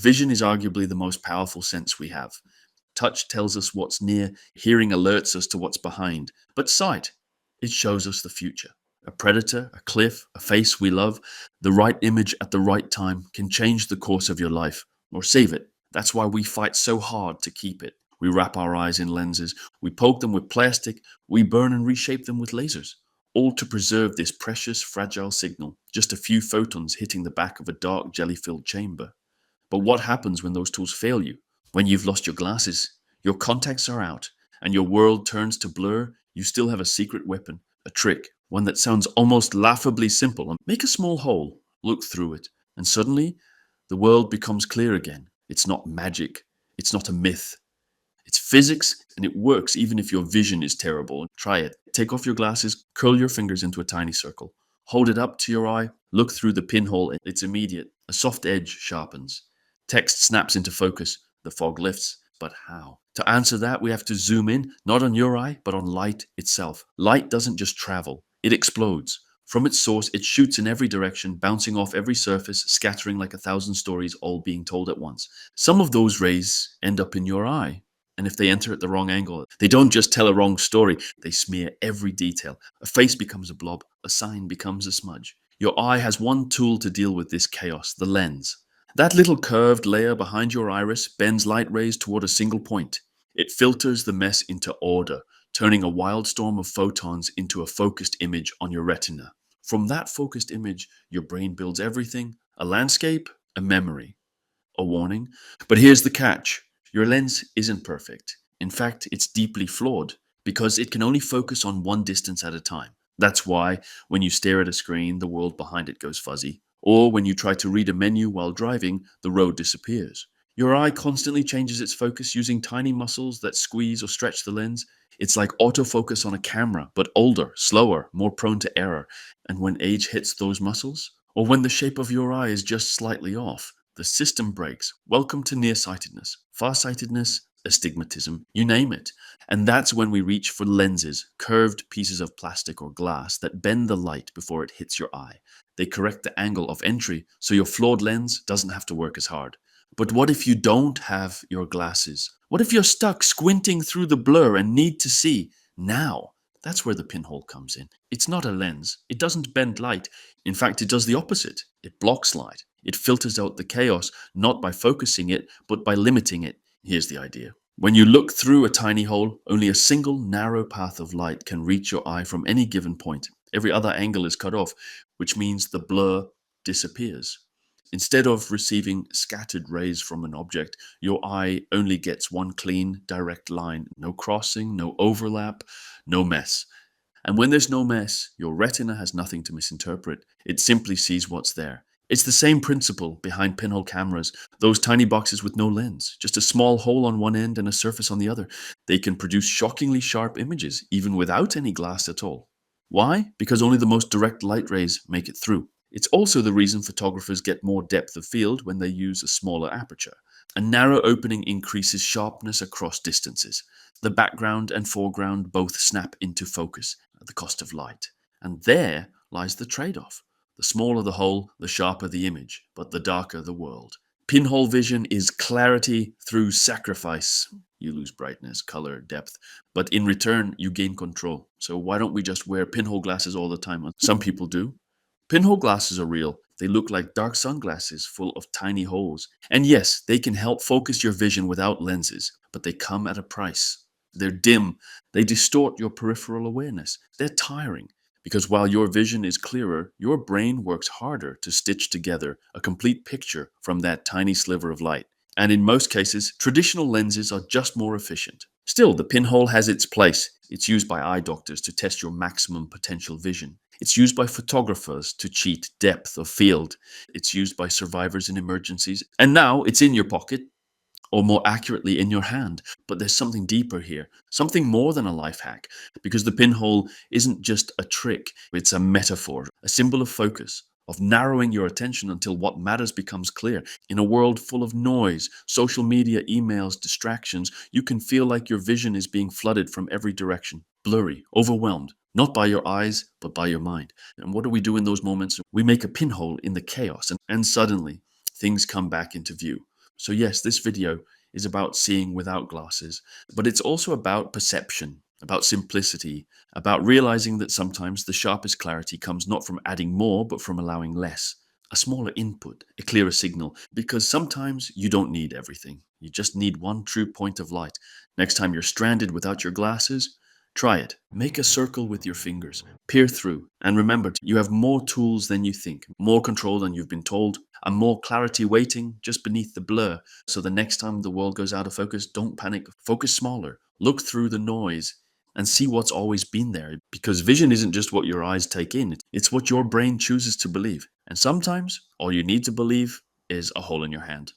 Vision is arguably the most powerful sense we have. Touch tells us what's near, hearing alerts us to what's behind. But sight, it shows us the future. A predator, a cliff, a face we love, the right image at the right time can change the course of your life or save it. That's why we fight so hard to keep it. We wrap our eyes in lenses, we poke them with plastic, we burn and reshape them with lasers, all to preserve this precious, fragile signal, just a few photons hitting the back of a dark, jelly-filled chamber. But what happens when those tools fail you? When you've lost your glasses, your contacts are out, and your world turns to blur, you still have a secret weapon, a trick, one that sounds almost laughably simple. Make a small hole, look through it, and suddenly the world becomes clear again. It's not magic, it's not a myth. It's physics, and it works even if your vision is terrible. Try it. Take off your glasses, curl your fingers into a tiny circle. Hold it up to your eye, look through the pinhole. It's immediate. A soft edge sharpens. Text snaps into focus. The fog lifts. But how? To answer that, we have to zoom in, not on your eye, but on light itself. Light doesn't just travel, it explodes. From its source, it shoots in every direction, bouncing off every surface, scattering like 1,000 stories, all being told at once. Some of those rays end up in your eye. And if they enter at the wrong angle, they don't just tell a wrong story, they smear every detail. A face becomes a blob, a sign becomes a smudge. Your eye has one tool to deal with this chaos, the lens. That little curved layer behind your iris bends light rays toward a single point. It filters the mess into order, turning a wild storm of photons into a focused image on your retina. From that focused image, your brain builds everything, a landscape, a memory, a warning. But here's the catch. Your lens isn't perfect. In fact, it's deeply flawed because it can only focus on one distance at a time. That's why when you stare at a screen, the world behind it goes fuzzy. Or when you try to read a menu while driving, the road disappears. Your eye constantly changes its focus using tiny muscles that squeeze or stretch the lens. It's like autofocus on a camera, but older, slower, more prone to error. And when age hits those muscles, or when the shape of your eye is just slightly off, the system breaks. Welcome to nearsightedness, farsightedness, astigmatism, you name it. And that's when we reach for lenses, curved pieces of plastic or glass that bend the light before it hits your eye. They correct the angle of entry so your flawed lens doesn't have to work as hard. But what if you don't have your glasses? What if you're stuck squinting through the blur and need to see now? That's where the pinhole comes in. It's not a lens. It doesn't bend light. In fact, it does the opposite. It blocks light. It filters out the chaos, not by focusing it, but by limiting it. Here's the idea. When you look through a tiny hole, only a single narrow path of light can reach your eye from any given point. Every other angle is cut off, which means the blur disappears. Instead of receiving scattered rays from an object, your eye only gets one clean, direct line. No crossing, no overlap, no mess. And when there's no mess, your retina has nothing to misinterpret. It simply sees what's there. It's the same principle behind pinhole cameras, those tiny boxes with no lens, just a small hole on one end and a surface on the other. They can produce shockingly sharp images, even without any glass at all. Why? Because only the most direct light rays make it through. It's also the reason photographers get more depth of field when they use a smaller aperture. A narrow opening increases sharpness across distances. The background and foreground both snap into focus at the cost of light. And there lies the trade-off. The smaller the hole, the sharper the image, but the darker the world. Pinhole vision is clarity through sacrifice. You lose brightness, color, depth, but in return, you gain control. So why don't we just wear pinhole glasses all the time? Some people do. Pinhole glasses are real. They look like dark sunglasses full of tiny holes. And yes, they can help focus your vision without lenses, but they come at a price. They're dim. They distort your peripheral awareness. They're tiring. Because while your vision is clearer, your brain works harder to stitch together a complete picture from that tiny sliver of light. And in most cases, traditional lenses are just more efficient. Still, the pinhole has its place. It's used by eye doctors to test your maximum potential vision. It's used by photographers to cheat depth of field. It's used by survivors in emergencies. And now it's in your pocket, or more accurately, in your hand. But there's something deeper here, something more than a life hack, because the pinhole isn't just a trick, it's a metaphor, a symbol of focus, of narrowing your attention until what matters becomes clear. In a world full of noise, social media, emails, distractions, you can feel like your vision is being flooded from every direction, blurry, overwhelmed, not by your eyes, but by your mind. And what do we do in those moments? We make a pinhole in the chaos, and suddenly things come back into view. So yes, this video is about seeing without glasses, but it's also about perception, about simplicity, about realizing that sometimes the sharpest clarity comes not from adding more, but from allowing less. A smaller input, a clearer signal, because sometimes you don't need everything. You just need one true point of light. Next time you're stranded without your glasses, try it. Make a circle with your fingers, peer through, and remember, you have more tools than you think, more control than you've been told, and more clarity waiting just beneath the blur. So the next time the world goes out of focus, don't panic. Focus smaller. Look through the noise and see what's always been there. Because vision isn't just what your eyes take in, it's what your brain chooses to believe. And sometimes all you need to believe is a hole in your hand.